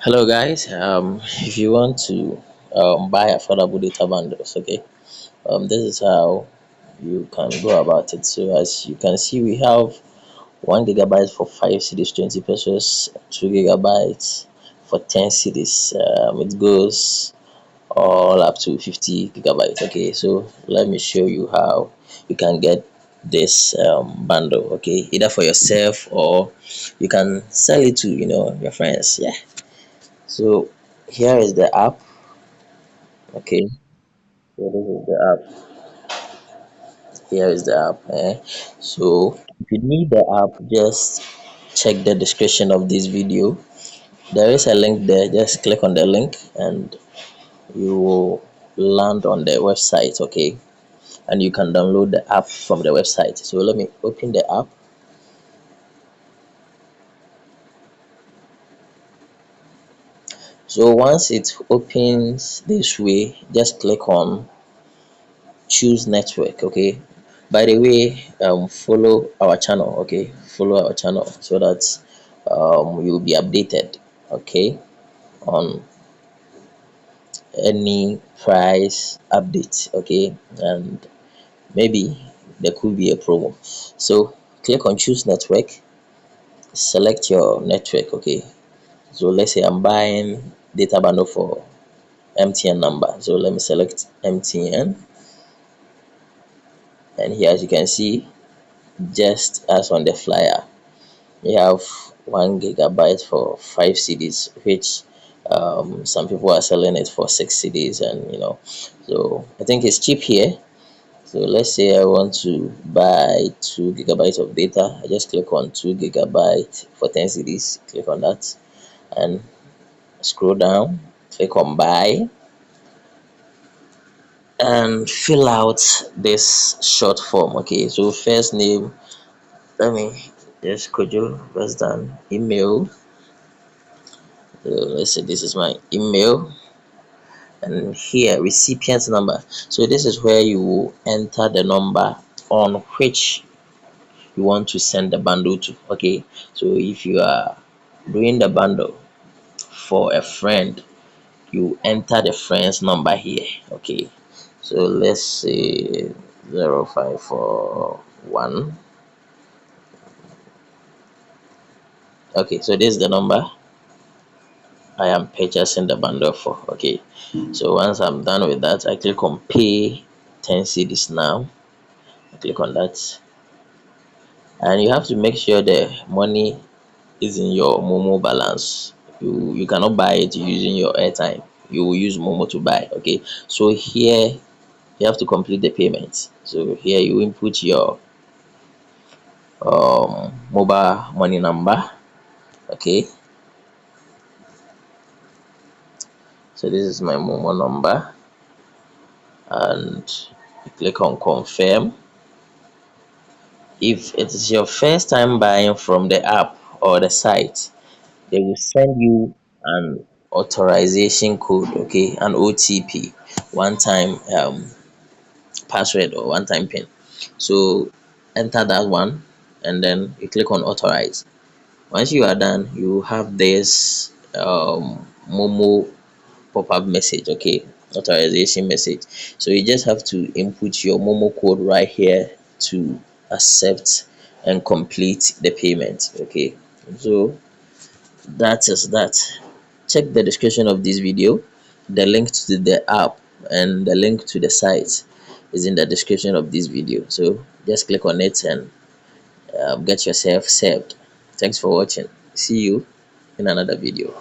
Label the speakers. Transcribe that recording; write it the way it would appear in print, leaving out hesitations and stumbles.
Speaker 1: Hello guys, if you want to buy affordable data bundles, okay, this is how you can go about it. So as you can see, we have 1 gigabyte for 5 cities, 20 pesos, 2 gigabytes for 10 cities. It goes all up to 50 gigabytes. Okay, so let me show you how you can get this bundle. Okay, either for yourself or you can sell it to your friends. Yeah. So here is the app. Okay, so this is the app. Here is the app. So if you need the app, just check the description of this video. There is a link there. Just click on the link and you will land on the website. Okay, and you can download the app from the website. So let me open the app. So once it opens this way, just click on choose network. Okay, by the way, follow our channel. Okay, follow our channel so that you'll be updated, okay, on any price update. Okay, and maybe there could be a promo. So click on choose network, select your network. Okay, so let's say I'm buying data bundle for MTN number, so let me select MTN. And here, as you can see, just as on the flyer, we have 1 gigabyte for 5 CDs, which some people are selling it for 6 CDs, and so I think it's cheap here. So let's say I want to buy 2 gigabytes of data. I just click on 2 gigabyte for 10 CDs, click on that and scroll down, click on buy and fill out this short form. Okay, so first name, let me just could you press down email. Let's say this is my email, and here recipient number. So this is where you will enter the number on which you want to send the bundle to. Okay, so if you are doing the bundle for a friend, you enter the friend's number here. Okay, so let's say 0541. Okay, so this is the number I am purchasing the bundle for. Okay, so once I'm done with that, I click on pay 10 cedis now. I click on that, and you have to make sure the money is in your Momo balance. You cannot buy it using your airtime. You will use Momo to buy. Okay, so here you have to complete the payment. So here you input your mobile money number. Okay, so this is my Momo number, and you click on confirm. If it is your first time buying from the app or the site, they will send you an authorization code, okay, an OTP, one time password or one time pin. So enter that one and then you click on authorize. Once you are done, you have this Momo pop-up message, okay, authorization message. So you just have to input your Momo code right here to accept and complete the payment. Okay, so that is that. Check the description of this video. The link to the app and the link to the site is in the description of this video, so just click on it and get yourself served. Thanks for watching. See you in another video.